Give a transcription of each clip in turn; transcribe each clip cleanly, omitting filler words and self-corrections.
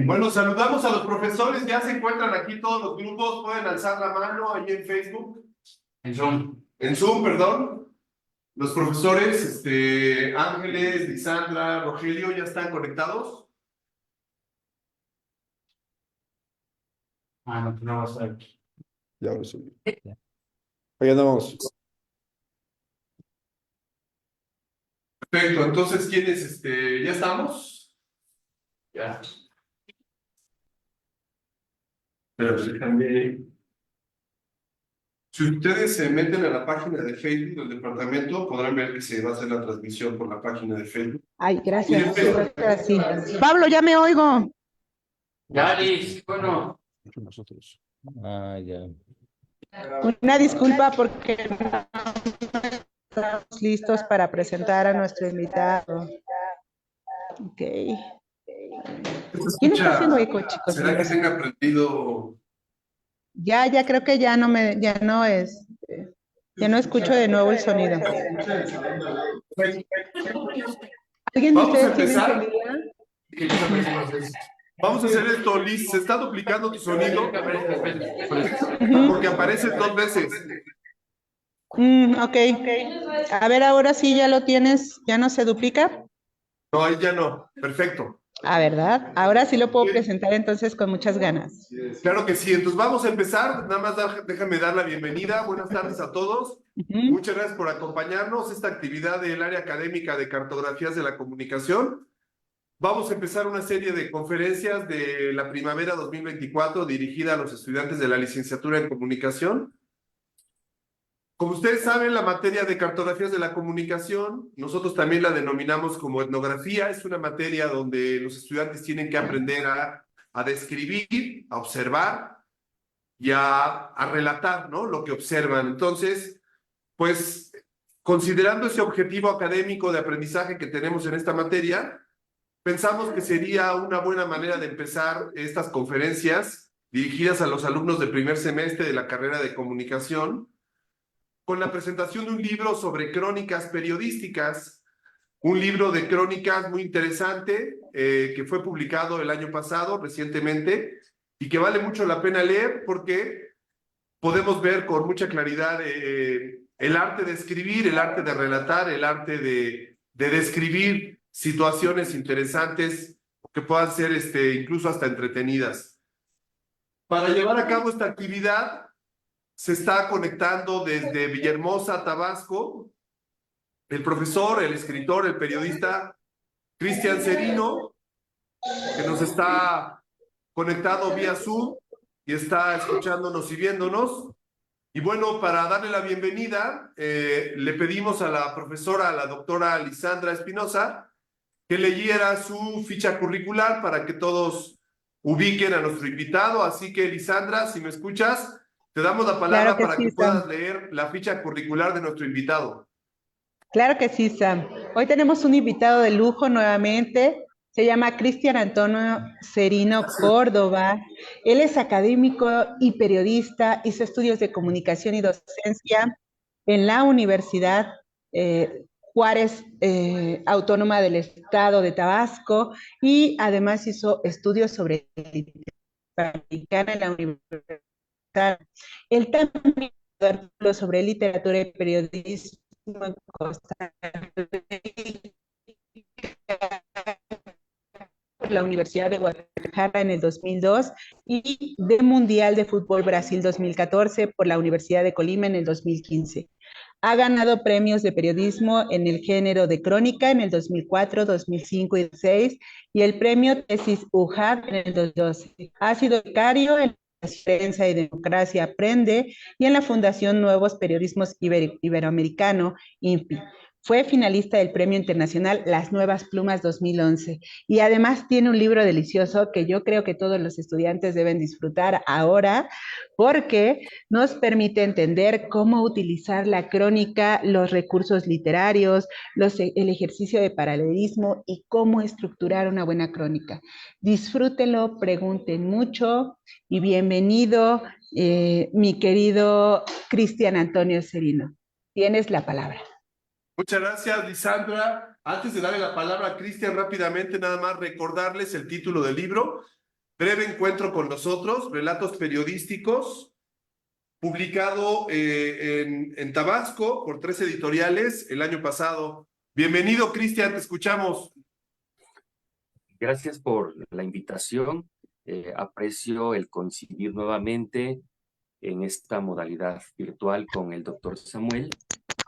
Bueno, saludamos a los profesores, ya se encuentran aquí todos los grupos, pueden alzar la mano ahí en Facebook. En Zoom. En Zoom, perdón. Los profesores, Ángeles, Lisandra, Rogelio, ¿ya están conectados? No va a estar aquí. Ya lo subí. Allá andamos. Perfecto, entonces, ¿quiénes, ya estamos? Ya. Pero déjame. Si ustedes se meten a la página de Facebook del departamento, podrán ver que se va a hacer la transmisión por la página de Facebook. Ay, gracias. Sí. Pablo, ya me oigo. Ya, Liz, bueno. Nosotros. Ya. Una disculpa porque no estamos listos para presentar a nuestro invitado. Ok. ¿Quién está haciendo eco, chicos? ¿Será que tenga prendido? Ya creo que ya no escucho de nuevo el sonido. ¿Alguien de Vamos a ustedes tiene empezar. celular? Vamos a hacer esto, Liz. Se está duplicando tu sonido porque aparece dos veces. Ok. A ver, ahora sí ya lo tienes, ¿ya no se duplica? No, ahí ya no. Perfecto. Ah, ¿verdad? Ahora sí lo puedo presentar entonces con muchas ganas. Claro que sí. Entonces vamos a empezar. Nada más déjame dar la bienvenida. Buenas tardes a todos. Muchas gracias por acompañarnos. Esta actividad del área académica de cartografías de la comunicación. Vamos a empezar una serie de conferencias de la primavera 2024 dirigida a los estudiantes de la licenciatura en comunicación. Como ustedes saben, la materia de cartografías de la comunicación, nosotros también la denominamos como etnografía. Es una materia donde los estudiantes tienen que aprender a describir, a observar y a relatar, ¿no?, lo que observan. Entonces, pues, considerando ese objetivo académico de aprendizaje que tenemos en esta materia, pensamos que sería una buena manera de empezar estas conferencias dirigidas a los alumnos del primer semestre de la carrera de comunicación, con la presentación de un libro sobre crónicas periodísticas, un libro de crónicas muy interesante que fue publicado el año pasado, recientemente, y que vale mucho la pena leer porque podemos ver con mucha claridad el arte de escribir, el arte de relatar, el arte de describir situaciones interesantes que puedan ser incluso hasta entretenidas. Para llevar a cabo esta actividad, se está conectando desde Villahermosa, Tabasco, el profesor, el escritor, el periodista Cristian Cerino, que nos está conectado vía Zoom y está escuchándonos y viéndonos. Y bueno, para darle la bienvenida, le pedimos a la profesora, a la doctora Lisandra Espinosa, que leyera su ficha curricular para que todos ubiquen a nuestro invitado. Así que, Lisandra, si me escuchas, te damos la palabra para que puedas leer la ficha curricular de nuestro invitado. Claro que sí, Sam. Hoy tenemos un invitado de lujo nuevamente. Se llama Cristian Antonio Cerino Córdoba. Él es académico y periodista, hizo estudios de comunicación y docencia en la Universidad Juárez Autónoma del Estado de Tabasco y además hizo estudios sobre literatura mexicana en la Universidad. Él también hizo artículos sobre literatura y periodismo en Costa Rica, por la Universidad de Guadalajara en el 2002 y del Mundial de Fútbol Brasil 2014 por la Universidad de Colima en el 2015. Ha ganado premios de periodismo en el género de crónica en el 2004, 2005 y 2006 y el premio Tesis UJAD en el 2012. Ha sido becario en la Prensa y Democracia Aprende y en la Fundación Nuevos Periodismos Iberoamericano, INPI. Fue finalista del Premio Internacional Las Nuevas Plumas 2011 y además tiene un libro delicioso que yo creo que todos los estudiantes deben disfrutar ahora porque nos permite entender cómo utilizar la crónica, los recursos literarios, el ejercicio de paralelismo y cómo estructurar una buena crónica. Disfrútenlo, pregunten mucho y bienvenido, mi querido Cristian Antonio Cerino. Tienes la palabra. Muchas gracias, Lisandra. Antes de darle la palabra a Cristian rápidamente, nada más recordarles el título del libro, Breve Encuentro con Nosotros, Relatos Periodísticos, publicado en Tabasco por 3 editoriales el año pasado. Bienvenido, Cristian, te escuchamos. Gracias por la invitación. Aprecio el coincidir nuevamente en esta modalidad virtual con el doctor Samuel.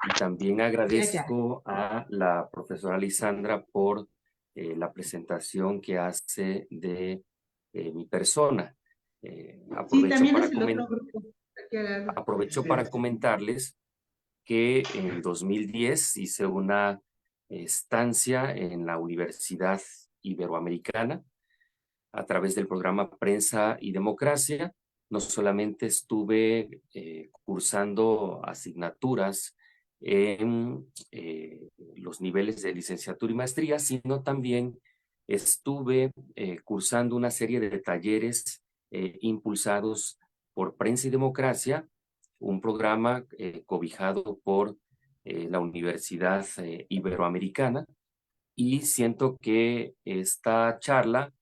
Y también agradezco a la profesora Lisandra por la presentación que hace de mi persona. Aprovecho para comentarles que en 2010 hice una estancia en la Universidad Iberoamericana a través del programa Prensa y Democracia. No solamente estuve cursando asignaturas en los niveles de licenciatura y maestría, sino también estuve cursando una serie de talleres impulsados por Prensa y Democracia, un programa cobijado por la Universidad Iberoamericana, y siento que esta charla,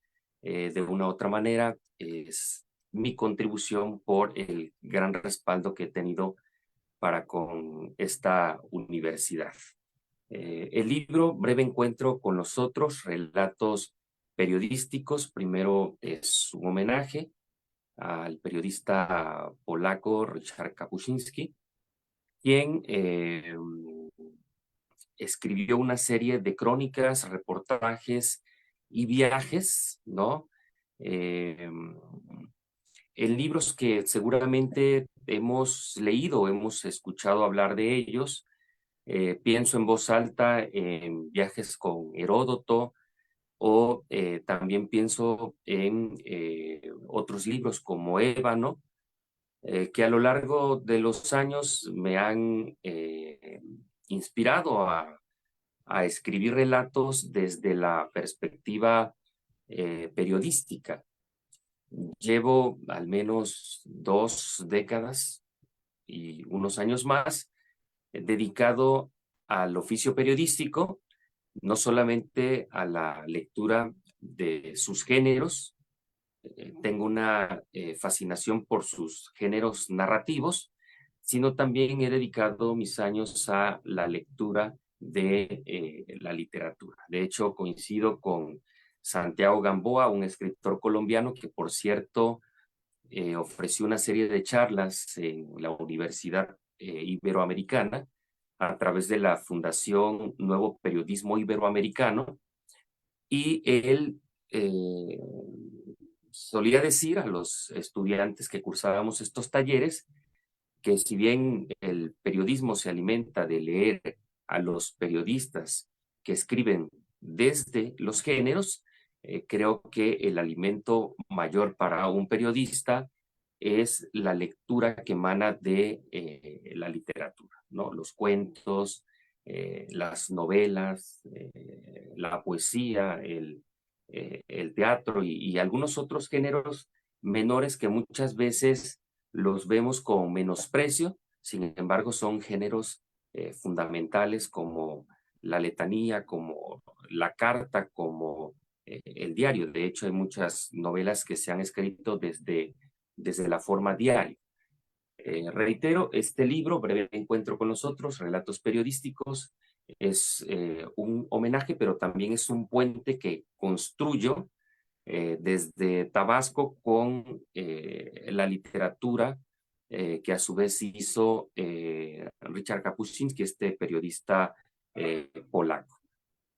de una u otra manera, es mi contribución por el gran respaldo que he tenido para con esta universidad. El libro Breve Encuentro con los Otros, relatos periodísticos, primero es un homenaje al periodista polaco Ryszard Kapuscinski, quien escribió una serie de crónicas, reportajes y viajes, ¿no? En libros que seguramente hemos leído, hemos escuchado hablar de ellos. Pienso en voz alta en Viajes con Heródoto, o también pienso en otros libros como Ébano, que a lo largo de los años me han inspirado a escribir relatos desde la perspectiva periodística. Llevo al menos 2 décadas y unos años más dedicado al oficio periodístico, no solamente a la lectura de sus géneros. Tengo una fascinación por sus géneros narrativos, sino también he dedicado mis años a la lectura de la literatura. De hecho, coincido con Santiago Gamboa, un escritor colombiano que, por cierto, ofreció una serie de charlas en la Universidad Iberoamericana a través de la Fundación Nuevo Periodismo Iberoamericano, y él solía decir a los estudiantes que cursábamos estos talleres que si bien el periodismo se alimenta de leer a los periodistas que escriben desde los géneros, creo que el alimento mayor para un periodista es la lectura que emana de la literatura, ¿no? Los cuentos, las novelas, la poesía, el teatro y algunos otros géneros menores que muchas veces los vemos con menosprecio. Sin embargo, son géneros fundamentales como la letanía, como la carta, como el diario. De hecho, hay muchas novelas que se han escrito desde la forma diaria. Reitero, este libro, Breve Encuentro con los Otros, relatos periodísticos, es un homenaje, pero también es un puente que construyo desde Tabasco con la literatura que a su vez hizo Ryszard Kapuscinski, este periodista polaco.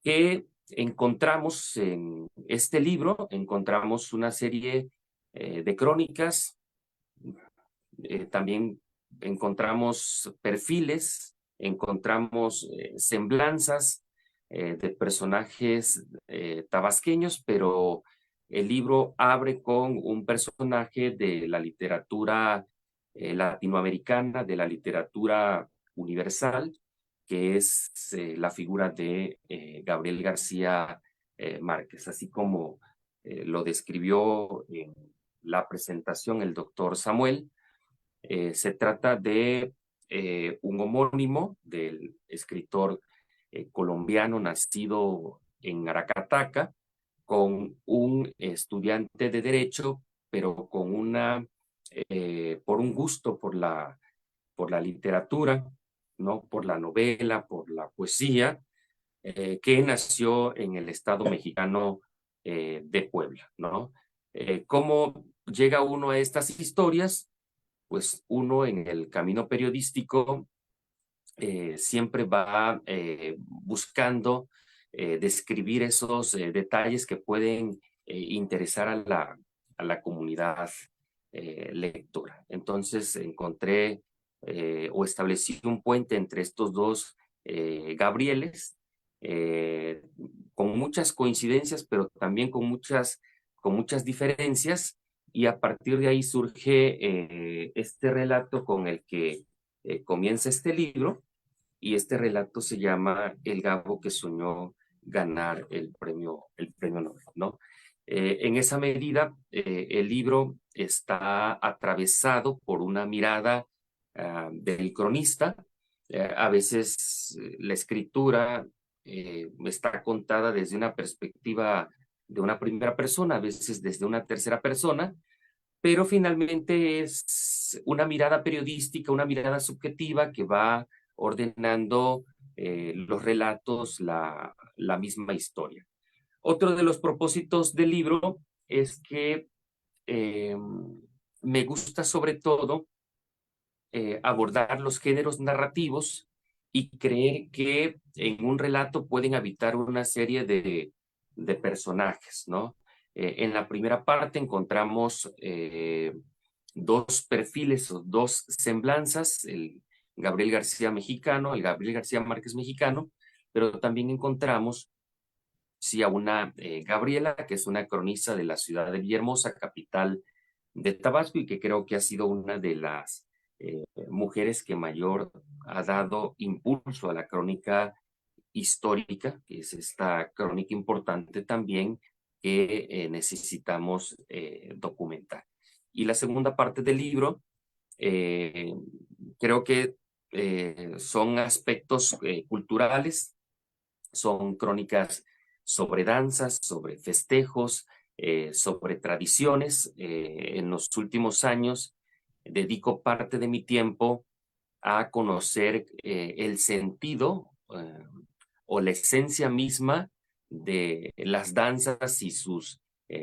Que encontramos en este libro, encontramos una serie de crónicas, también encontramos perfiles, encontramos semblanzas de personajes tabasqueños, pero el libro abre con un personaje de la literatura latinoamericana, de la literatura universal, que es la figura de Gabriel García Márquez, así como lo describió en la presentación el doctor Samuel. Se trata de un homónimo del escritor colombiano nacido en Aracataca, con un estudiante de Derecho, pero con por un gusto por la literatura, ¿no? Por la novela, por la poesía, que nació en el estado mexicano de Puebla, ¿no? ¿Cómo llega uno a estas historias? Pues uno en el camino periodístico siempre va buscando describir esos detalles que pueden interesar a la comunidad lectora. Entonces encontré o establecí un puente entre estos dos Gabrieles, con muchas coincidencias, pero también con muchas diferencias, y a partir de ahí surge este relato con el que comienza este libro, y este relato se llama El Gabo que soñó ganar el premio Nobel, ¿no? En esa medida, el libro está atravesado por una mirada del cronista. A veces la escritura está contada desde una perspectiva de una primera persona, a veces desde una tercera persona, pero finalmente es una mirada periodística, una mirada subjetiva que va ordenando los relatos, la misma historia. Otro de los propósitos del libro es que eh, me gusta sobre todo abordar los géneros narrativos y creer que en un relato pueden habitar una serie de personajes, ¿no? En la primera parte encontramos dos perfiles o dos semblanzas, el Gabriel García mexicano, el Gabriel García Márquez mexicano, pero también encontramos sí, a una Gabriela, que es una cronista de la ciudad de Villahermosa, capital de Tabasco, y que creo que ha sido una de las mujeres que mayor ha dado impulso a la crónica histórica, que es esta crónica importante también que necesitamos documentar. Y la segunda parte del libro, eh, creo que son aspectos culturales, son crónicas sobre danzas, sobre festejos, sobre tradiciones. En los últimos años dedico parte de mi tiempo a conocer el sentido o la esencia misma de las danzas y sus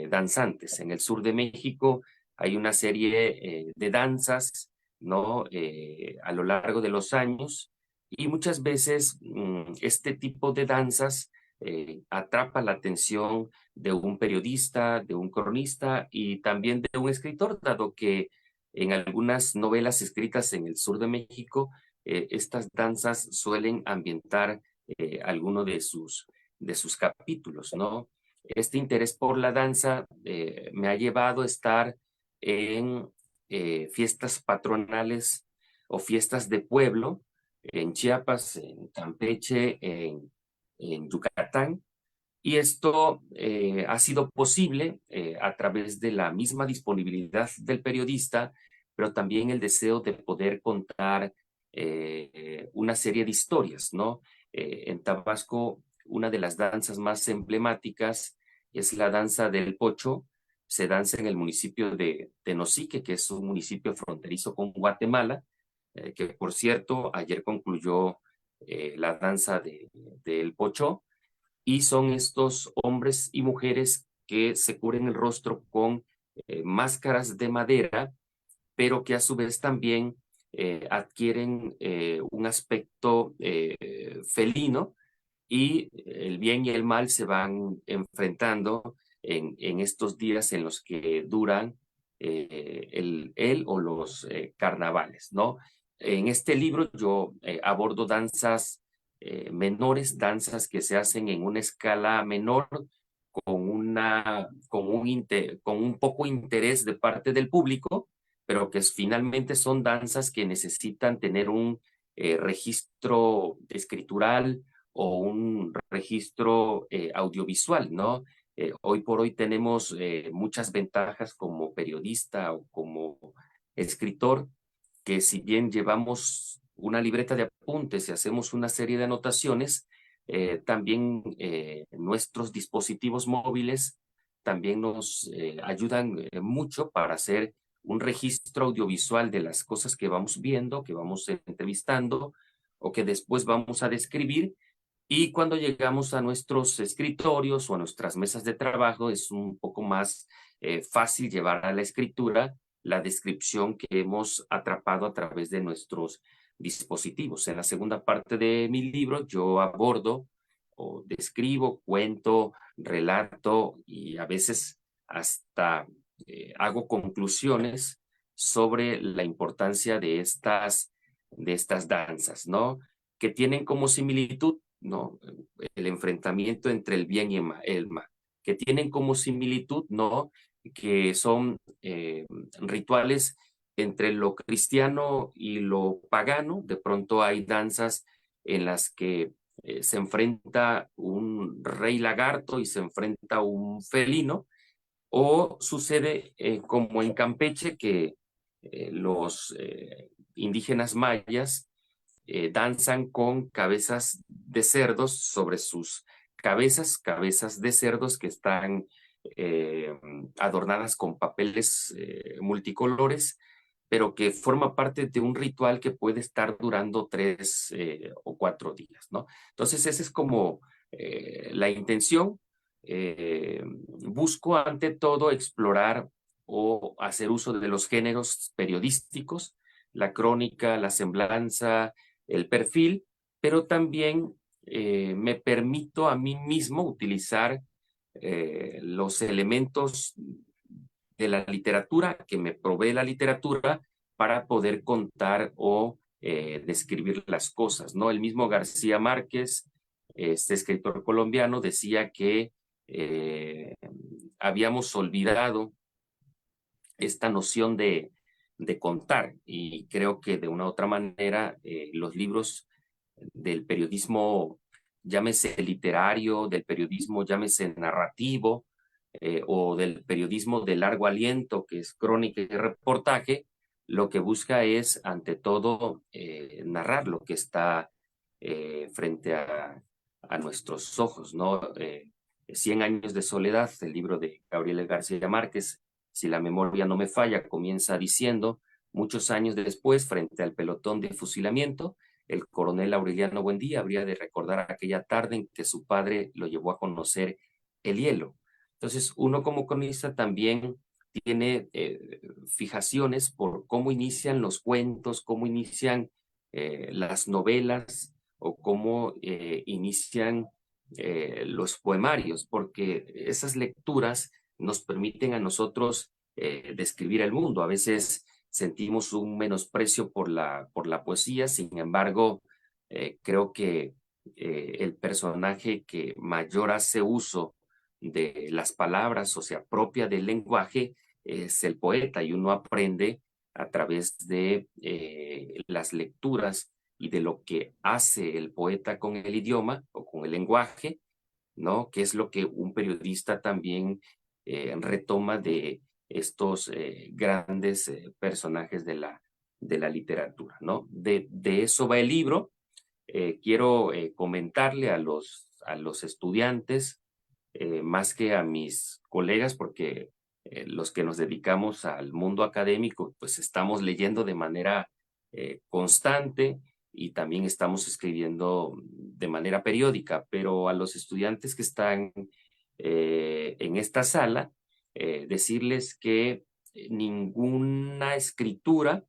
danzantes. En el sur de México hay una serie de danzas, ¿no? A lo largo de los años, y muchas veces este tipo de danzas atrapa la atención de un periodista, de un cronista y también de un escritor, dado que en algunas novelas escritas en el sur de México, estas danzas suelen ambientar alguno de sus capítulos, ¿no? Este interés por la danza me ha llevado a estar en fiestas patronales o fiestas de pueblo, en Chiapas, en Campeche, en Yucatán, y esto ha sido posible a través de la misma disponibilidad del periodista, pero también el deseo de poder contar una serie de historias, ¿no? En Tabasco, una de las danzas más emblemáticas es la danza del Pocho. Se danza en el municipio de Tenosique, que es un municipio fronterizo con Guatemala, que por cierto, ayer concluyó la danza del Pocho, y son estos hombres y mujeres que se cubren el rostro con máscaras de madera, pero que a su vez también adquieren un aspecto felino, y el bien y el mal se van enfrentando en estos días en los que duran el o los carnavales, ¿no? En este libro yo abordo danzas menores, danzas que se hacen en una escala menor, con un poco interés de parte del público, pero que finalmente son danzas que necesitan tener un registro escritural o un registro audiovisual, ¿no? Hoy por hoy tenemos muchas ventajas como periodista o como escritor, que si bien llevamos una libreta de apuntes y hacemos una serie de anotaciones, también nuestros dispositivos móviles también nos ayudan mucho para hacer un registro audiovisual de las cosas que vamos viendo, que vamos entrevistando o que después vamos a describir. Y cuando llegamos a nuestros escritorios o a nuestras mesas de trabajo, es un poco más fácil llevar a la escritura la descripción que hemos atrapado a través de nuestros dispositivos. En la segunda parte de mi libro, yo abordo o describo, cuento, relato y a veces hasta hago conclusiones sobre la importancia de estas danzas, ¿no? Que tienen como similitud, ¿no? El enfrentamiento entre el bien y el mal, que tienen como similitud, ¿no? Que son rituales entre lo cristiano y lo pagano. De pronto hay danzas en las que se enfrenta un rey lagarto y se enfrenta un felino, o sucede como en Campeche, que los indígenas mayas danzan con cabezas de cerdos sobre sus cabezas de cerdos que están adornadas con papeles multicolores, pero que forma parte de un ritual que puede estar durando 3 o 4 días, ¿no? Entonces, esa es como la intención. Busco ante todo explorar o hacer uso de los géneros periodísticos, la crónica, la semblanza, el perfil, pero también me permito a mí mismo utilizar los elementos de la literatura que me provee la literatura para poder contar o describir las cosas, ¿no? El mismo García Márquez, este escritor colombiano, decía que habíamos olvidado esta noción de contar, y creo que de una u otra manera los libros del periodismo, llámese literario, del periodismo, llámese narrativo, o del periodismo de largo aliento, que es crónica y reportaje, lo que busca es, ante todo, narrar lo que está frente a nuestros ojos, ¿no? 100 años de soledad, el libro de Gabriel García Márquez, si la memoria no me falla, comienza diciendo: muchos años después, frente al pelotón de fusilamiento, el coronel Aureliano Buendía habría de recordar aquella tarde en que su padre lo llevó a conocer el hielo. Entonces, uno como cronista también tiene fijaciones por cómo inician los cuentos, cómo inician las novelas o cómo inician los poemarios, porque esas lecturas nos permiten a nosotros describir el mundo. A veces sentimos un menosprecio por la poesía, sin embargo, creo que el personaje que mayor hace uso de las palabras o se apropia del lenguaje es el poeta, y uno aprende a través de las lecturas y de lo que hace el poeta con el idioma o con el lenguaje, ¿no? Que es lo que un periodista también retoma de estos grandes personajes de la literatura, ¿no? De eso va el libro. Quiero comentarle a los estudiantes, más que a mis colegas, porque los que nos dedicamos al mundo académico, pues estamos leyendo de manera constante y también estamos escribiendo de manera periódica, pero a los estudiantes que están en esta sala, decirles que ninguna escritura,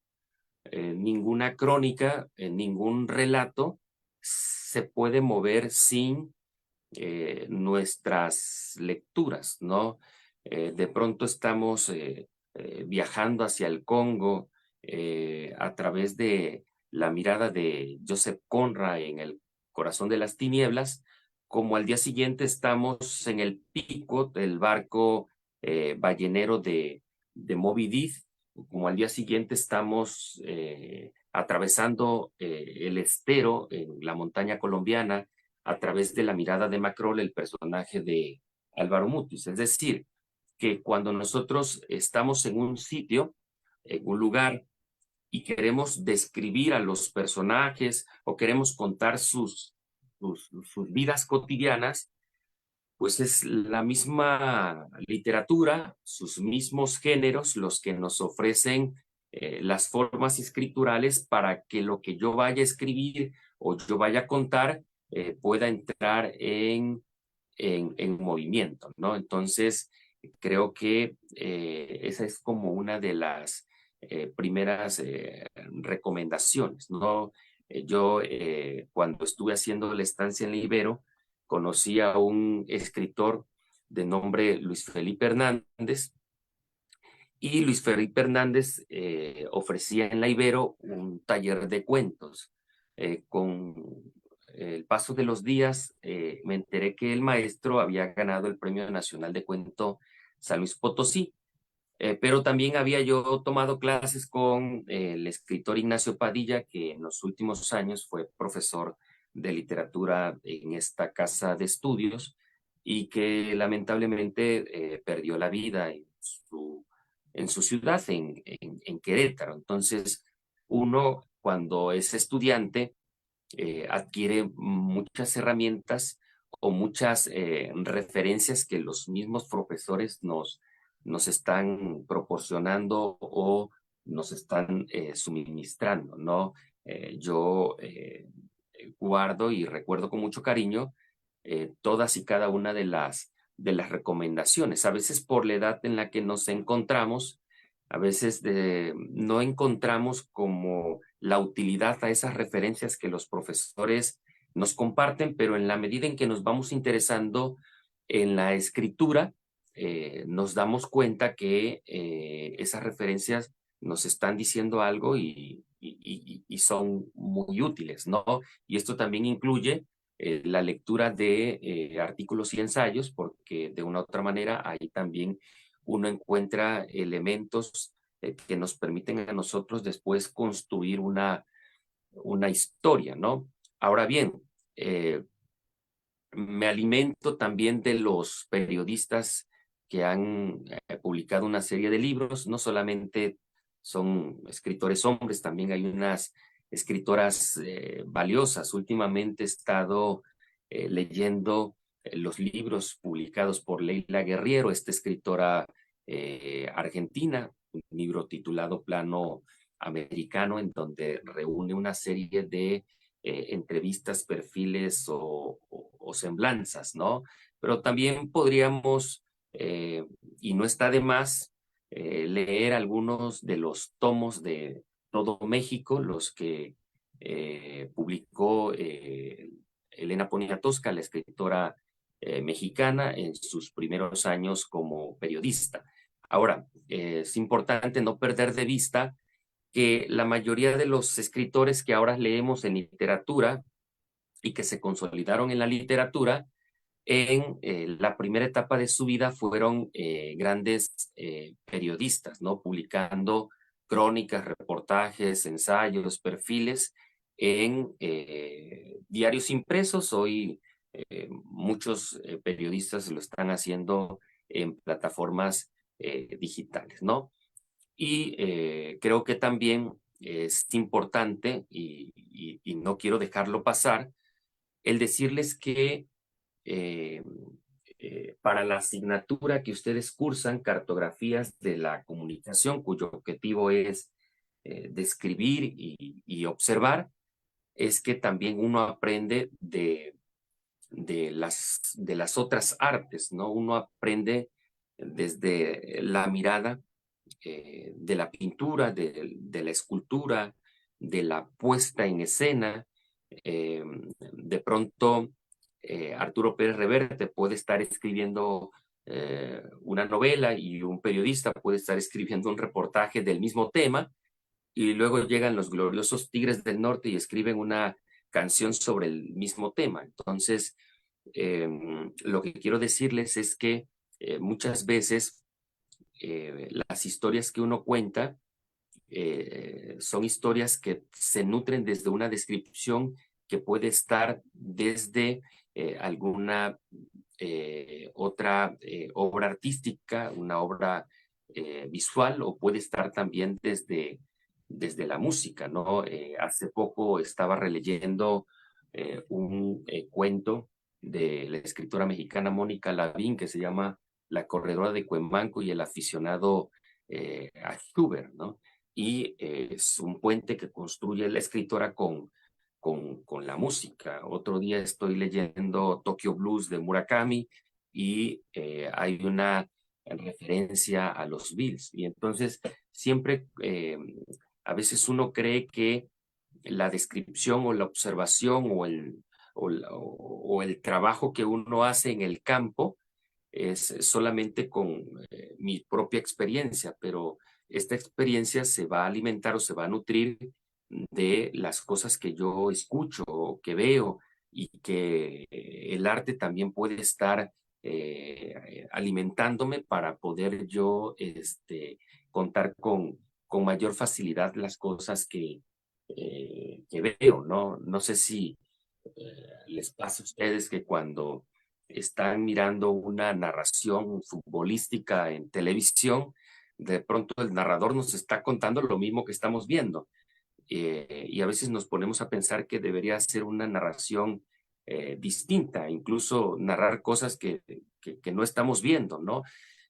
ninguna crónica, ningún relato se puede mover sin nuestras lecturas, ¿no? De pronto estamos viajando hacia el Congo a través de la mirada de Joseph Conrad en El corazón de las tinieblas, como al día siguiente estamos en el pico del barco ballenero de Moby Dick, como al día siguiente estamos atravesando el estero en la montaña colombiana a través de la mirada de Macrol, el personaje de Álvaro Mutis. Es decir, que cuando nosotros estamos en un sitio, en un lugar, y queremos describir a los personajes o queremos contar sus sus vidas cotidianas, pues es la misma literatura, sus mismos géneros, los que nos ofrecen las formas escriturales para que lo que yo vaya a escribir o yo vaya a contar pueda entrar en movimiento, ¿no? Entonces, creo que esa es como una de las primeras recomendaciones, ¿no? Yo, cuando estuve haciendo la estancia en la Ibero, conocí a un escritor de nombre Luis Felipe Hernández, y Luis Felipe Hernández ofrecía en la Ibero un taller de cuentos. Con el paso de los días me enteré que el maestro había ganado el Premio Nacional de Cuento San Luis Potosí, pero también había yo tomado clases con el escritor Ignacio Padilla, que en los últimos años fue profesor de literatura en esta casa de estudios y que lamentablemente perdió la vida en su ciudad, en Querétaro. Entonces, uno cuando es estudiante adquiere muchas herramientas o muchas referencias que los mismos profesores nos están proporcionando o nos están suministrando, ¿no? Yo guardo y recuerdo con mucho cariño todas y cada una de las recomendaciones. A veces por la edad en la que nos encontramos, a veces no encontramos como la utilidad a esas referencias que los profesores nos comparten, pero en la medida en que nos vamos interesando en la escritura, nos damos cuenta que esas referencias nos están diciendo algo y son muy útiles, ¿no? Y esto también incluye la lectura de artículos y ensayos, porque de una u otra manera ahí también uno encuentra elementos que nos permiten a nosotros después construir una historia, ¿no? Ahora bien, me alimento también de los periodistas que han publicado una serie de libros. No solamente son escritores hombres, también hay unas escritoras valiosas. Últimamente he estado leyendo los libros publicados por Leila Guerriero, esta escritora argentina, un libro titulado Plano Americano, en donde reúne una serie de entrevistas, perfiles o semblanzas, ¿no? Pero también podríamos, y no está de más, leer algunos de los tomos de Todo México, los que publicó Elena Poniatowska, la escritora mexicana, en sus primeros años como periodista. Ahora, es importante no perder de vista que la mayoría de los escritores que ahora leemos en literatura y que se consolidaron en la literatura, en la primera etapa de su vida fueron grandes periodistas, ¿no? Publicando crónicas, reportajes, ensayos, perfiles en diarios impresos. Hoy muchos periodistas lo están haciendo en plataformas digitales, ¿no? Y creo que también es importante, y no quiero dejarlo pasar, el decirles que eh, para la asignatura que ustedes cursan, Cartografías de la Comunicación, cuyo objetivo es describir y observar, es que también uno aprende de las otras artes, ¿no? Uno aprende desde la mirada de la pintura, de la escultura, de la puesta en escena. De pronto, Arturo Pérez Reverte puede estar escribiendo una novela y un periodista puede estar escribiendo un reportaje del mismo tema, y luego llegan los gloriosos Tigres del Norte y escriben una canción sobre el mismo tema. Entonces, lo que quiero decirles es que muchas veces las historias que uno cuenta son historias que se nutren desde una descripción que puede estar desde alguna otra obra artística, una obra visual, o puede estar también desde la música, ¿no? Hace poco estaba releyendo un cuento de la escritora mexicana Mónica Lavín que se llama La corredora de Cuemanco y el aficionado a Schubert, ¿no? Y es un puente que construye la escritora con la música. Otro día estoy leyendo Tokyo Blues de Murakami y hay una referencia a los Beatles. Y entonces siempre, a veces uno cree que la descripción o la observación o el trabajo que uno hace en el campo es solamente con mi propia experiencia, pero esta experiencia se va a alimentar o se va a nutrir de las cosas que yo escucho o que veo y que el arte también puede estar alimentándome para poder yo contar con mayor facilidad las cosas que veo, ¿no? No sé si les pasa a ustedes que cuando están mirando una narración futbolística en televisión, de pronto el narrador nos está contando lo mismo que estamos viendo. Y a veces nos ponemos a pensar que debería ser una narración distinta, incluso narrar cosas que no estamos viendo, ¿no?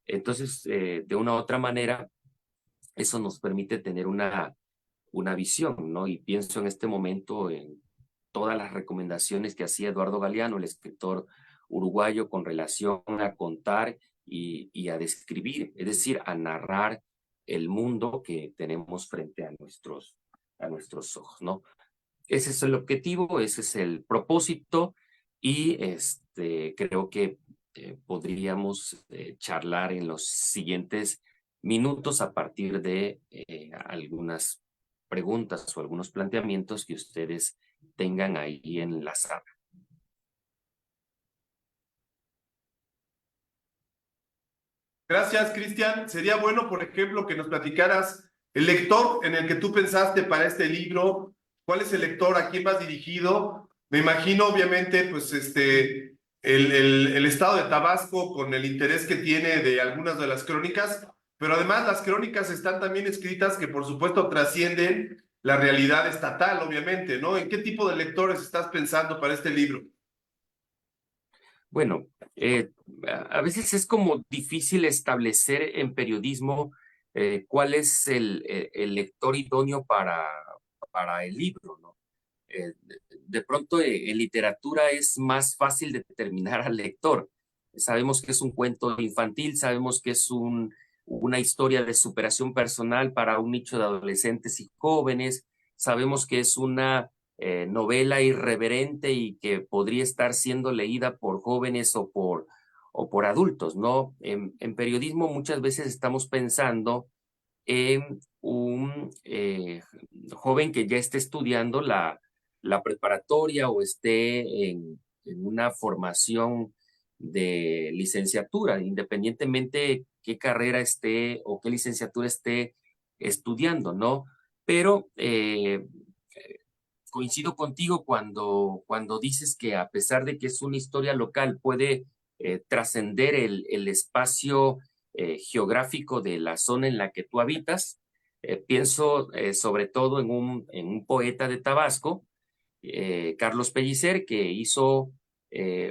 Entonces, de una u otra manera, eso nos permite tener una visión, ¿no? Y pienso en este momento en todas las recomendaciones que hacía Eduardo Galeano, el escritor uruguayo, con relación a contar y a describir, es decir, a narrar el mundo que tenemos frente a nuestros ojos, ¿no? Ese es el objetivo, ese es el propósito y creo que podríamos charlar en los siguientes minutos a partir de algunas preguntas o algunos planteamientos que ustedes tengan ahí en la sala. Gracias, Cristian. Sería bueno, por ejemplo, que nos platicaras el lector en el que tú pensaste para este libro. ¿Cuál es el lector? ¿A quién vas dirigido? Me imagino, obviamente, pues el estado de Tabasco con el interés que tiene de algunas de las crónicas, pero además las crónicas están también escritas que, por supuesto, trascienden la realidad estatal, obviamente, ¿no? ¿En qué tipo de lectores estás pensando para este libro? Bueno, a veces es como difícil establecer en periodismo cuál es el lector idóneo para el libro, ¿no? De pronto en literatura es más fácil determinar al lector. Sabemos que es un cuento infantil, sabemos que es una historia de superación personal para un nicho de adolescentes y jóvenes, sabemos que es una novela irreverente y que podría estar siendo leída por jóvenes o por adultos, ¿no? En periodismo muchas veces estamos pensando en un joven que ya esté estudiando la preparatoria o esté en una formación de licenciatura, independientemente qué carrera esté o qué licenciatura esté estudiando, ¿no? Pero coincido contigo cuando dices que a pesar de que es una historia local, puede trascender el espacio geográfico de la zona en la que tú habitas. Pienso sobre todo en un poeta de Tabasco, Carlos Pellicer, que hizo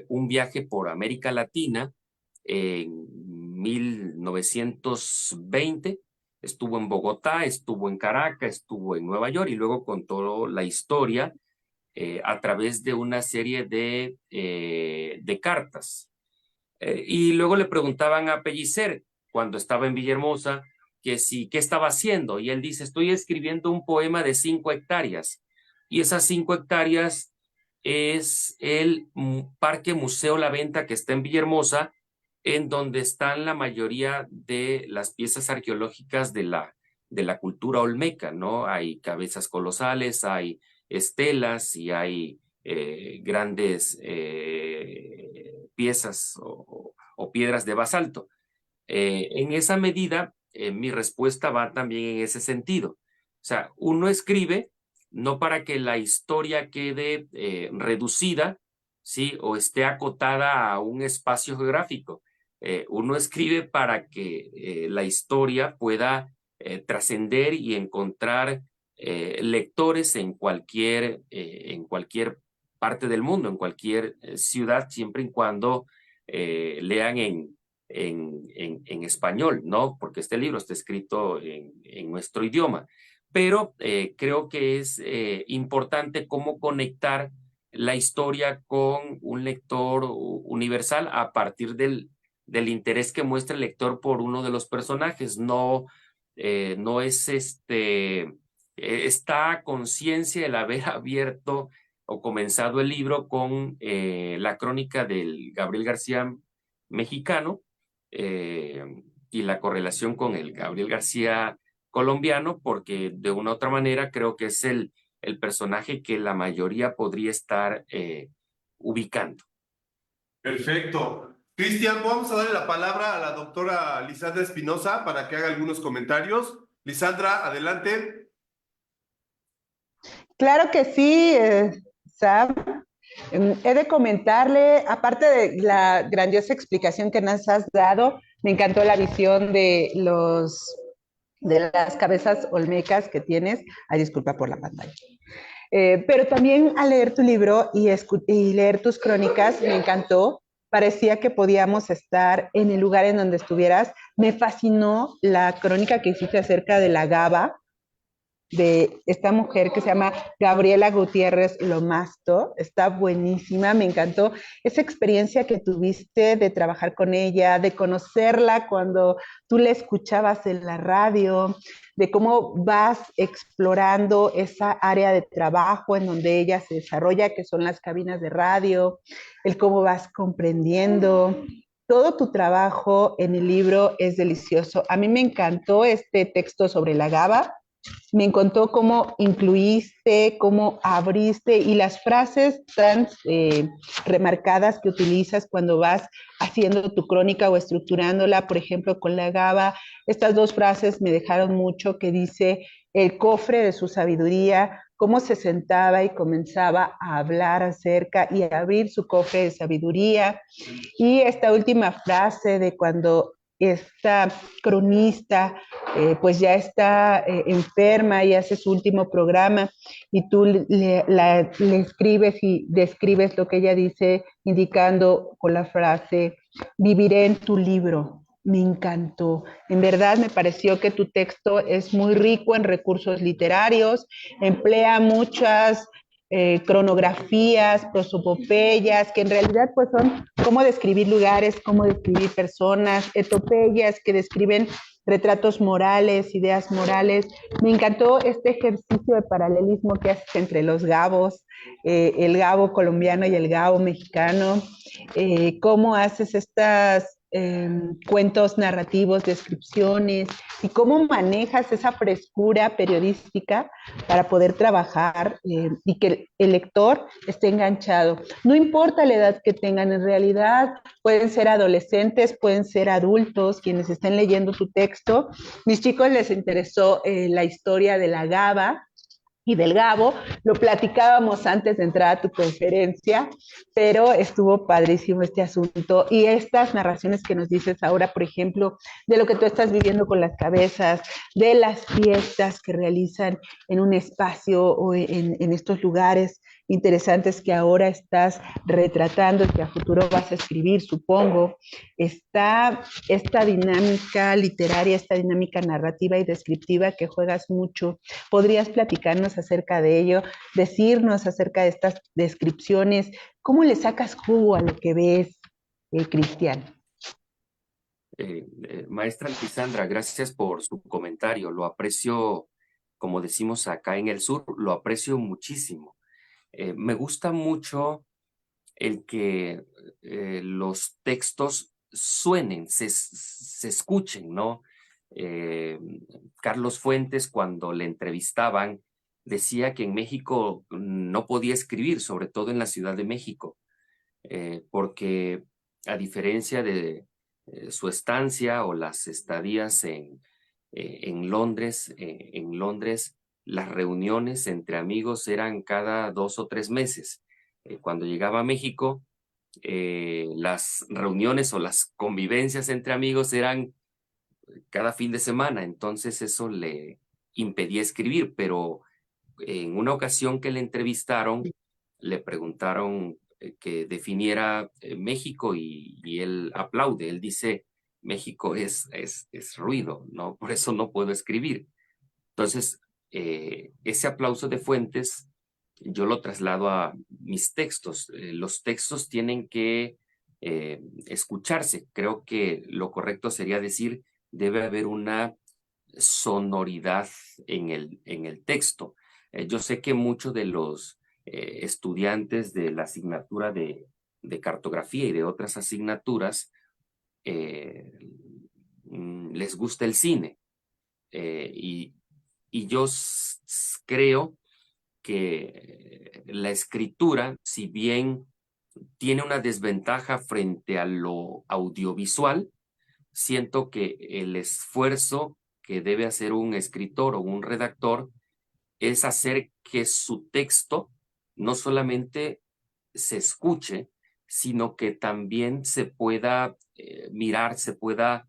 un viaje por América Latina en 1920. Estuvo en Bogotá, estuvo en Caracas, estuvo en Nueva York y luego contó la historia a través de una serie de cartas. Y luego le preguntaban a Pellicer, cuando estaba en Villahermosa, qué estaba haciendo. Y él dice, estoy escribiendo un poema de 5 hectáreas. Y esas 5 hectáreas es el Parque Museo La Venta que está en Villahermosa, en donde están la mayoría de las piezas arqueológicas de la cultura olmeca, ¿no? Hay cabezas colosales, hay estelas y hay grandes piezas o piedras de basalto. En esa medida, mi respuesta va también en ese sentido. O sea, uno escribe no para que la historia quede reducida, ¿sí? O esté acotada a un espacio geográfico. Uno escribe para que la historia pueda trascender y encontrar lectores en cualquier parte del mundo, en cualquier ciudad, siempre y cuando lean en español, ¿no? Porque este libro está escrito en nuestro idioma. Pero creo que es importante cómo conectar la historia con un lector universal a partir del interés que muestra el lector por uno de los personajes. No, no es está a conciencia el haber abierto o comenzado el libro con la crónica del Gabriel García mexicano y la correlación con el Gabriel García colombiano, porque de una u otra manera creo que es el personaje que la mayoría podría estar ubicando. Perfecto. Cristian, vamos a darle la palabra a la doctora Lisandra Espinosa para que haga algunos comentarios. Lisandra, adelante. Claro que sí, Sam. He de comentarle, aparte de la grandiosa explicación que nos has dado, me encantó la visión de las cabezas olmecas que tienes. Ay, disculpa por la pantalla. Pero también al leer tu libro y leer tus crónicas, me encantó. Parecía que podíamos estar en el lugar en donde estuvieras. Me fascinó la crónica que hiciste acerca de la GABA, de esta mujer que se llama Gabriela Gutiérrez Lomasto. Está buenísima, me encantó esa experiencia que tuviste de trabajar con ella, de conocerla cuando tú la escuchabas en la radio, de cómo vas explorando esa área de trabajo en donde ella se desarrolla, que son las cabinas de radio, el cómo vas comprendiendo. Todo tu trabajo en el libro es delicioso. A mí me encantó este texto sobre la GABA. Me encantó cómo incluiste, cómo abriste y las frases tan remarcadas que utilizas cuando vas haciendo tu crónica o estructurándola, por ejemplo, con la GABA. Estas dos frases me dejaron mucho, que dice el cofre de su sabiduría, cómo se sentaba y comenzaba a hablar acerca y a abrir su cofre de sabiduría. Y esta última frase de cuando esta cronista pues ya está enferma y hace su último programa y tú le escribes y describes lo que ella dice, indicando con la frase, viviré en tu libro. Me encantó. En verdad me pareció que tu texto es muy rico en recursos literarios, emplea muchas cronografías, prosopopeyas, que en realidad pues son cómo describir lugares, cómo describir personas, etopeyas que describen retratos morales, ideas morales. Me encantó este ejercicio de paralelismo que haces entre los gabos, el gabo colombiano y el gabo mexicano, cómo haces estas cuentos narrativos, descripciones y cómo manejas esa frescura periodística para poder trabajar y que el lector esté enganchado. No importa la edad que tengan, en realidad pueden ser adolescentes, pueden ser adultos quienes estén leyendo tu texto. Mis chicos les interesó la historia de la GABA y del Gabo, lo platicábamos antes de entrar a tu conferencia, pero estuvo padrísimo este asunto y estas narraciones que nos dices ahora, por ejemplo, de lo que tú estás viviendo con las cabezas, de las fiestas que realizan en un espacio o en estos lugares interesantes que ahora estás retratando y que a futuro vas a escribir, supongo. Está esta dinámica literaria, esta dinámica narrativa y descriptiva que juegas mucho. ¿Podrías platicarnos acerca de ello, decirnos acerca de estas descripciones? ¿Cómo le sacas jugo a lo que ves, Cristian? Maestra Lisandra, gracias por su comentario. Lo aprecio, como decimos acá en el sur, lo aprecio muchísimo. Me gusta mucho el que los textos suenen, se escuchen, ¿no? Carlos Fuentes, cuando le entrevistaban, decía que en México no podía escribir, sobre todo en la Ciudad de México, porque a diferencia de su estancia o las estadías en Londres, las reuniones entre amigos eran cada 2 o 3 meses. Cuando llegaba a México, las reuniones o las convivencias entre amigos eran cada fin de semana, entonces eso le impedía escribir, pero en una ocasión que le entrevistaron, le preguntaron que definiera México y él aplaude, él dice, México es ruido, ¿no? Por eso no puedo escribir. Entonces, ese aplauso de Fuentes yo lo traslado a mis textos. Los textos tienen que escucharse. Creo que lo correcto sería decir, debe haber una sonoridad en el texto. Yo sé que muchos de los estudiantes de la asignatura de cartografía y de otras asignaturas les gusta el cine. Y yo creo que la escritura, si bien tiene una desventaja frente a lo audiovisual, siento que el esfuerzo que debe hacer un escritor o un redactor es hacer que su texto no solamente se escuche, sino que también se pueda mirar, se pueda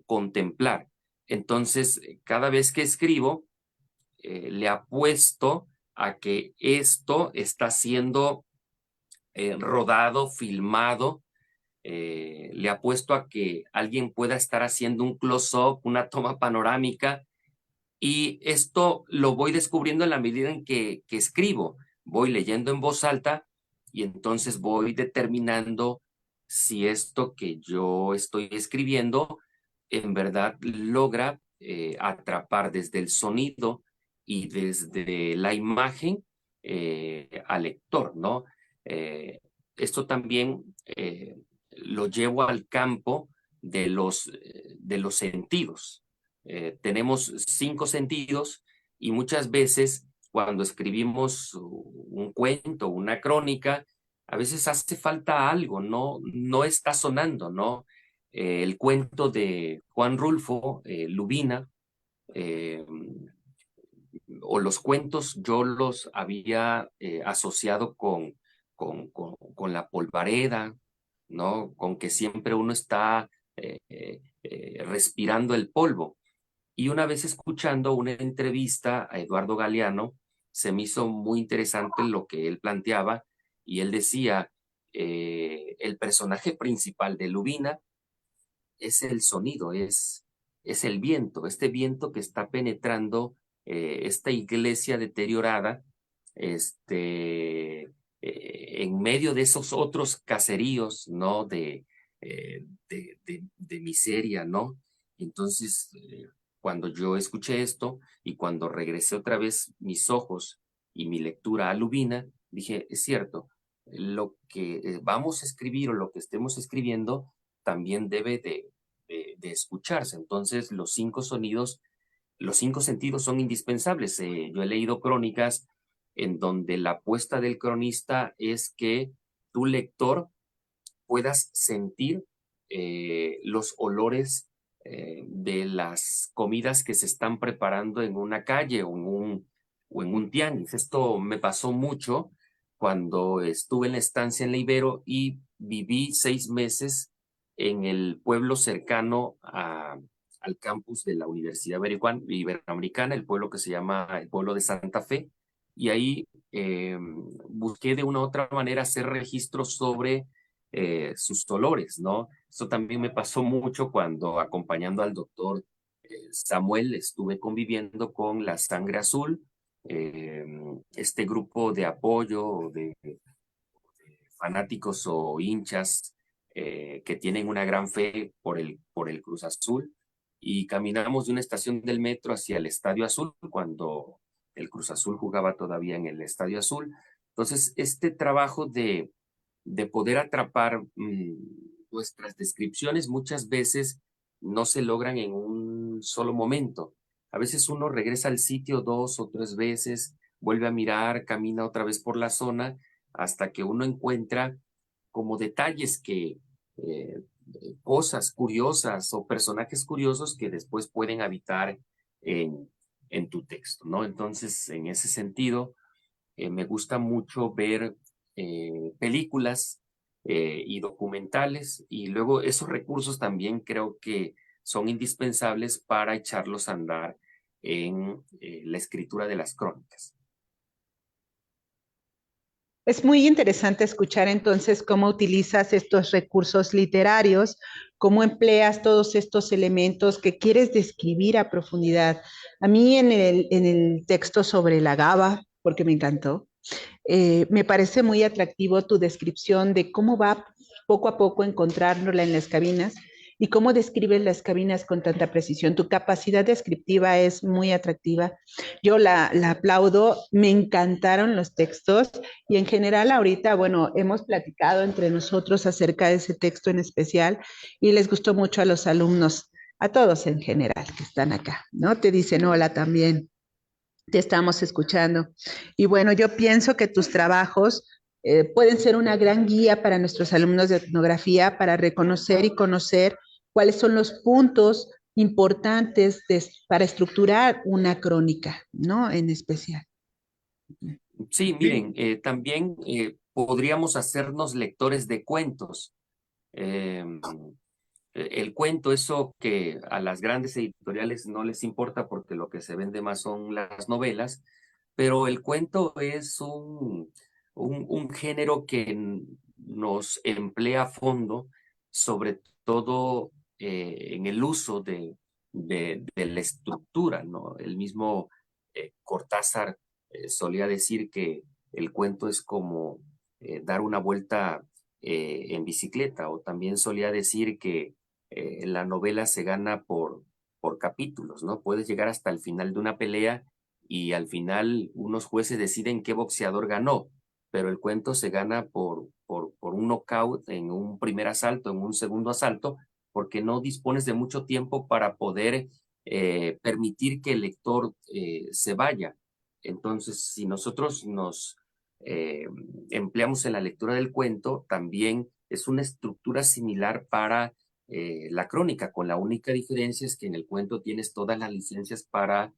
contemplar. Entonces, cada vez que escribo, le apuesto a que esto está siendo rodado, filmado. Le apuesto a que alguien pueda estar haciendo un close-up, una toma panorámica, y esto lo voy descubriendo en la medida en que escribo. Voy leyendo en voz alta y entonces voy determinando si esto que yo estoy escribiendo en verdad logra atrapar desde el sonido y desde la imagen al lector, ¿no? Esto también lo llevo al campo de los sentidos. Tenemos 5 sentidos y muchas veces cuando escribimos un cuento, una crónica, a veces hace falta algo, no está sonando, ¿no? El cuento de Juan Rulfo, Lubina, eh, o los cuentos yo los había asociado con la polvareda, ¿no? Con que siempre uno está respirando el polvo. Y una vez escuchando una entrevista a Eduardo Galeano, se me hizo muy interesante lo que él planteaba y él decía, el personaje principal de Lubina es el sonido, es el viento, este viento que está penetrando esta iglesia deteriorada, en medio de esos otros caseríos, ¿no? De miseria, ¿no? Entonces, cuando yo escuché esto y cuando regresé otra vez mis ojos y mi lectura a Lubina, dije, es cierto, lo que vamos a escribir o lo que estemos escribiendo también debe de escucharse. Entonces, los 5 sonidos, los 5 sentidos son indispensables. Yo he leído crónicas en donde la apuesta del cronista es que tu lector puedas sentir los olores de las comidas que se están preparando en una calle o en un tianguis. Esto me pasó mucho cuando estuve en la estancia en la Ibero y viví 6 meses en el pueblo cercano al campus de la Universidad Iberoamericana, el pueblo que se llama el pueblo de Santa Fe, y ahí busqué de una u otra manera hacer registros sobre sus dolores, ¿no? Eso también me pasó mucho cuando acompañando al doctor Samuel estuve conviviendo con la Sangre Azul, este grupo de apoyo de fanáticos o hinchas que tienen una gran fe por el Cruz Azul, y caminamos de una estación del metro hacia el Estadio Azul cuando el Cruz Azul jugaba todavía en el Estadio Azul. Entonces, este trabajo de poder atrapar nuestras descripciones muchas veces no se logran en un solo momento. A veces uno regresa al sitio 2 o 3 veces, vuelve a mirar, camina otra vez por la zona, hasta que uno encuentra como detalles cosas curiosas o personajes curiosos que después pueden habitar en tu texto, ¿no? Entonces, en ese sentido, me gusta mucho ver películas y documentales, y luego esos recursos también creo que son indispensables para echarlos a andar en la escritura de las crónicas. Es muy interesante escuchar entonces cómo utilizas estos recursos literarios, cómo empleas todos estos elementos que quieres describir a profundidad. A mí en el texto sobre la GABA, porque me encantó, me parece muy atractivo tu descripción de cómo va poco a poco encontrándola en las cabinas y cómo describes las cabinas con tanta precisión. Tu capacidad descriptiva es muy atractiva. Yo la aplaudo, me encantaron los textos y en general ahorita, bueno, hemos platicado entre nosotros acerca de ese texto en especial y les gustó mucho a los alumnos, a todos en general que están acá, ¿no? Te dicen hola también, te estamos escuchando. Y bueno, yo pienso que tus trabajos pueden ser una gran guía para nuestros alumnos de etnografía para reconocer y conocer cuáles son los puntos importantes para estructurar una crónica, ¿no? En especial. Sí, miren, también podríamos hacernos lectores de cuentos. Em, el cuento, eso que a las grandes editoriales no les importa porque lo que se vende más son las novelas, pero el cuento es un género que nos emplea a fondo, sobre todo en el uso de la estructura, ¿no? El mismo Cortázar solía decir que el cuento es como dar una vuelta en bicicleta, o también solía decir que la novela se gana por capítulos, ¿no? Puedes llegar hasta el final de una pelea y al final unos jueces deciden qué boxeador ganó, pero el cuento se gana por un knockout en un primer asalto, en un segundo asalto, porque no dispones de mucho tiempo para poder permitir que el lector se vaya. Entonces, si nosotros nos eh, empleamos en la lectura del cuento, también es una estructura similar para la crónica, con la única diferencia es que en el cuento tienes todas las licencias para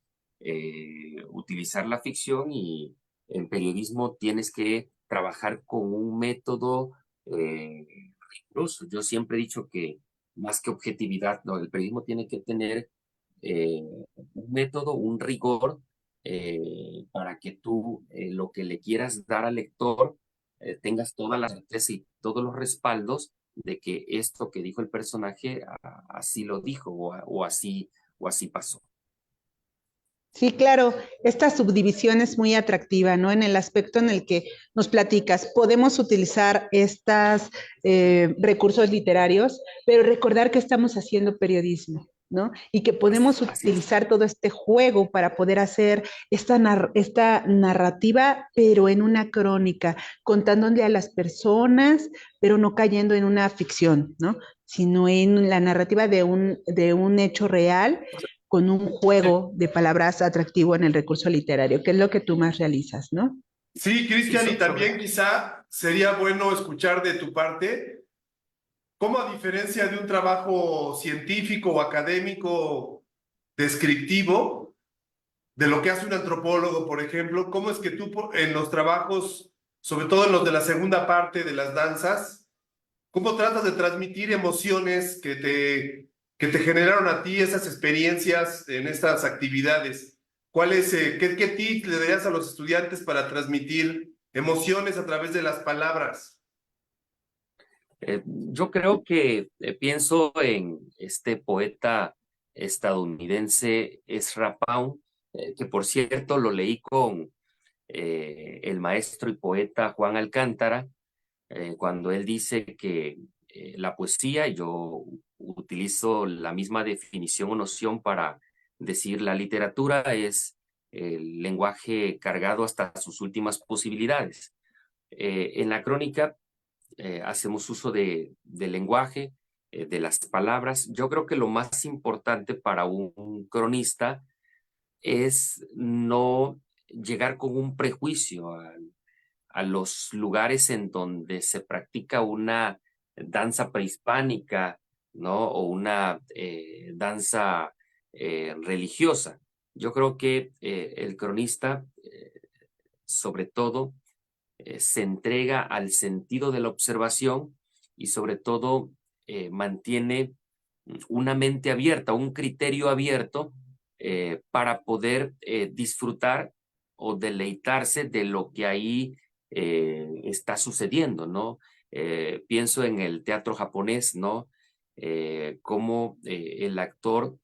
utilizar la ficción, y en periodismo tienes que trabajar con un método riguroso. Yo siempre he dicho que más que objetividad, no, el periodismo tiene que tener eh, un método, un rigor, para que tú lo que le quieras dar al lector tengas toda la certeza y todos los respaldos de que esto que dijo el personaje así lo dijo, o así pasó. Sí, claro, esta subdivisión es muy atractiva, ¿no? En el aspecto en el que nos platicas, podemos utilizar estos recursos literarios, pero recordar que estamos haciendo periodismo, ¿no? Y que podemos Así es. utilizar todo este juego para poder hacer esta narrativa, pero en una crónica, contándole a las personas, pero no cayendo en una ficción, ¿no? Sino en la narrativa de un hecho real con un juego de palabras atractivo en el recurso literario, que es lo que tú más realizas, ¿no? Sí, Sí, Cristian, y también quizá sería bueno escuchar de tu parte cómo, a diferencia de un trabajo científico o académico descriptivo, de lo que hace un antropólogo, por ejemplo, cómo es que tú en los trabajos, sobre todo en los de la segunda parte de las danzas, cómo tratas de transmitir emociones que te generaron a ti esas experiencias en estas actividades. ¿Qué tips le darías a los estudiantes para transmitir emociones a través de las palabras? Yo creo que pienso en este poeta estadounidense Ezra Pound, que por cierto lo leí con el maestro y poeta Juan Alcántara, cuando él dice que la poesía, yo utilizo la misma definición o noción para decir la literatura, es el lenguaje cargado hasta sus últimas posibilidades. En la crónica hacemos uso del lenguaje, de las palabras. Yo creo que lo más importante para un cronista es no llegar con un prejuicio a los lugares en donde se practica una danza prehispánica, ¿no? O una danza religiosa. Yo creo que el cronista, sobre todo, se entrega al sentido de la observación y sobre todo mantiene una mente abierta, un criterio abierto para poder disfrutar o deleitarse de lo que ahí está sucediendo, ¿no? Pienso en el teatro japonés, ¿no? Cómo el actor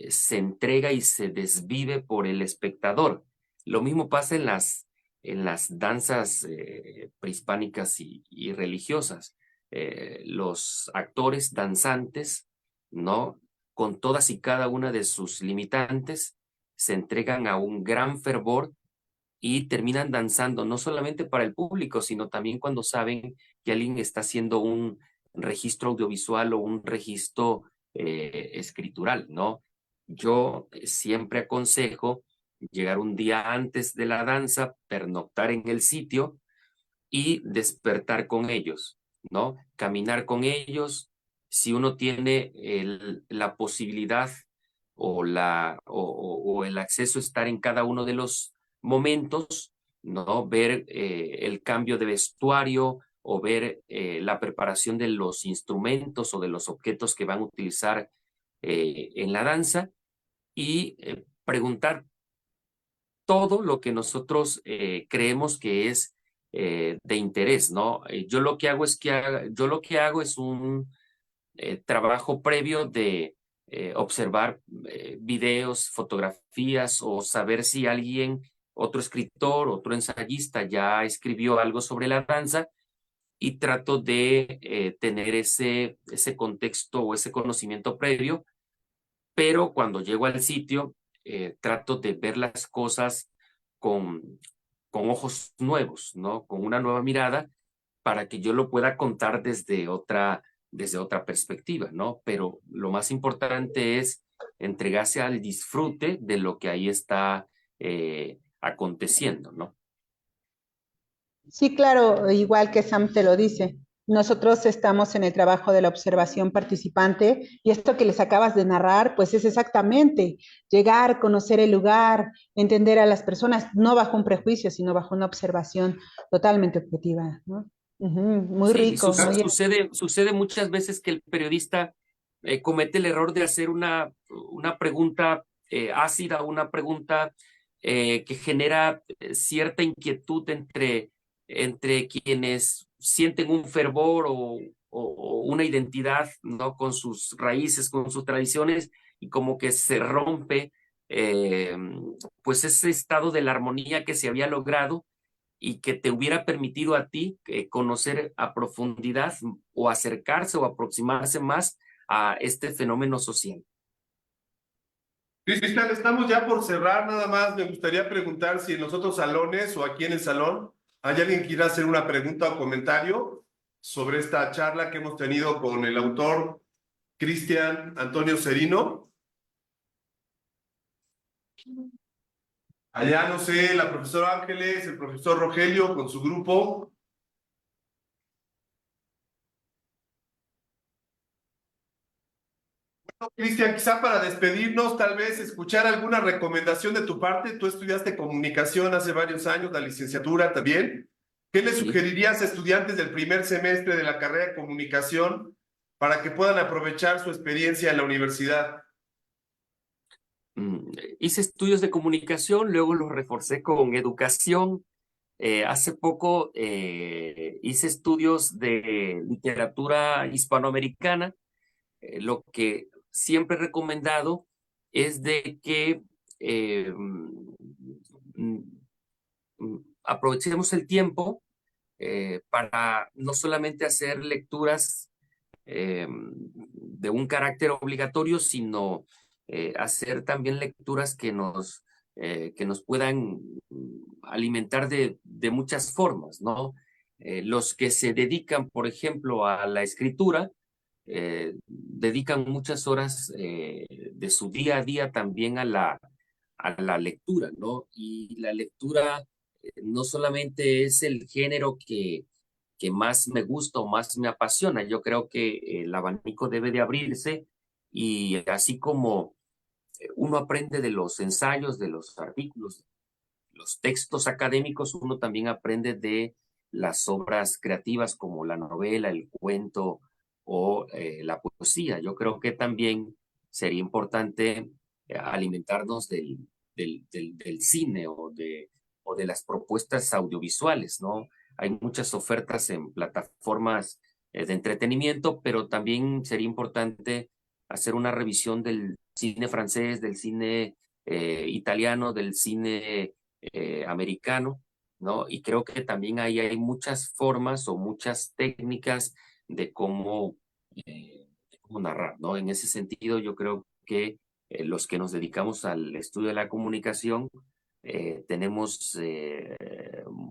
se entrega y se desvive por el espectador. Lo mismo pasa en las danzas prehispánicas y religiosas. Los actores danzantes, ¿no? Con todas y cada una de sus limitantes, se entregan a un gran fervor y terminan danzando, no solamente para el público, sino también cuando saben que alguien está haciendo un registro audiovisual o un registro escritural, ¿no? Yo siempre aconsejo llegar un día antes de la danza, pernoctar en el sitio y despertar con ellos, ¿no? Caminar con ellos. Si uno tiene la posibilidad o el acceso a estar en cada uno de los momentos, ¿no? Ver el cambio de vestuario o ver la preparación de los instrumentos o de los objetos que van a utilizar en la danza y preguntar todo lo que nosotros creemos que es de interés, ¿no? Yo lo que hago es un trabajo previo de observar videos, fotografías o saber si alguien, otro escritor, otro ensayista ya escribió algo sobre la danza y trato de tener ese contexto o ese conocimiento previo, pero cuando llego al sitio trato de ver las cosas con, con ojos nuevos, ¿no? Con una nueva mirada para que yo lo pueda contar desde otra perspectiva, ¿no? Pero lo más importante es entregarse al disfrute de lo que ahí está aconteciendo, ¿no? Sí, claro, igual que Sam te lo dice. Nosotros estamos en el trabajo de la observación participante y esto que les acabas de narrar, pues es exactamente llegar, conocer el lugar, entender a las personas, no bajo un prejuicio, sino bajo una observación totalmente objetiva, ¿no? Muy Sí, rico, muy... sucede muchas veces que el periodista comete el error de hacer una pregunta ácida, una pregunta que genera cierta inquietud entre quienes sienten un fervor o una identidad, ¿no? Con sus raíces, con sus tradiciones, y como que se rompe eh, pues ese estado de la armonía que se había logrado y que te hubiera permitido a ti conocer a profundidad o acercarse o aproximarse más a este fenómeno social. Cristian, estamos ya por cerrar, nada más me gustaría preguntar si en los otros salones o aquí en el salón hay alguien que quiera hacer una pregunta o comentario sobre esta charla que hemos tenido con el autor Cristian Antonio Cerino. Allá, no sé, la profesora Ángeles, el profesor Rogelio con su grupo. Bueno, Cristian, quizá para despedirnos, tal vez escuchar alguna recomendación de tu parte. Tú estudiaste comunicación hace varios años, la licenciatura también. ¿Qué le Sí. sugerirías a estudiantes del primer semestre de la carrera de comunicación para que puedan aprovechar su experiencia en la universidad? Hice estudios de comunicación, luego los reforcé con educación. Hace poco hice estudios de literatura hispanoamericana. Lo que siempre he recomendado es de que mm, aprovechemos el tiempo para no solamente hacer lecturas de un carácter obligatorio, sino hacer también lecturas que nos puedan alimentar de muchas formas, ¿no? Los que se dedican, por ejemplo, a la escritura, dedican muchas horas de su día a día también a la lectura, ¿no? Y la lectura no solamente es el género que más me gusta o más me apasiona. Yo creo que el abanico debe de abrirse y así como uno aprende de los ensayos, de los artículos, los textos académicos, uno también aprende de las obras creativas como la novela, el cuento o la poesía. Yo creo que también sería importante alimentarnos del cine o de las propuestas audiovisuales, ¿no? hay muchas ofertas en plataformas de entretenimiento, pero también sería importante hacer una revisión del cine francés, del cine italiano, del cine americano, ¿no? Y creo que también ahí hay muchas formas o muchas técnicas de cómo narrar, ¿no? En ese sentido, yo creo que los que nos dedicamos al estudio de la comunicación tenemos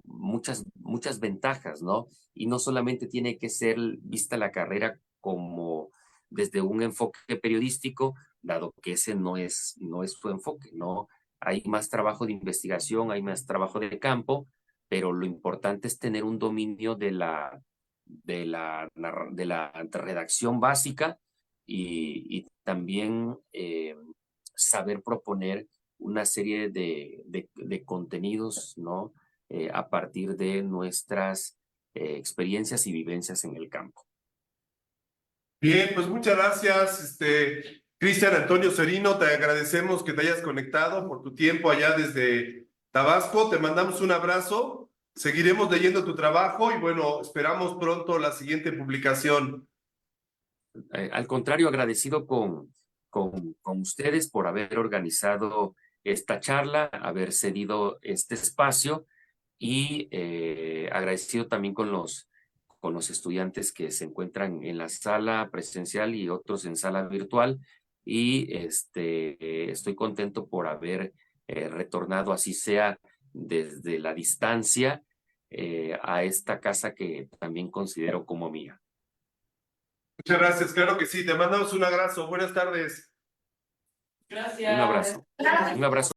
muchas ventajas, ¿no? Y no solamente tiene que ser vista la carrera como desde un enfoque periodístico, dado que ese no es su enfoque, ¿no? Hay más trabajo de investigación, hay más trabajo de campo, pero lo importante es tener un dominio de la redacción básica y también saber proponer una serie de contenidos, ¿no? A partir de nuestras experiencias y vivencias en el campo. Bien, pues muchas gracias, Cristian Antonio Serino, te agradecemos que te hayas conectado por tu tiempo allá desde Tabasco, te mandamos un abrazo, seguiremos leyendo tu trabajo y bueno, esperamos pronto la siguiente publicación. Al contrario, agradecido con ustedes por haber organizado esta charla, haber cedido este espacio y agradecido también con los estudiantes que se encuentran en la sala presencial y otros en sala virtual. Y estoy contento por haber retornado, así sea desde la distancia, a esta casa que también considero como mía. Muchas gracias, claro que sí, te mandamos un abrazo, buenas tardes. Gracias. Un abrazo. Un abrazo.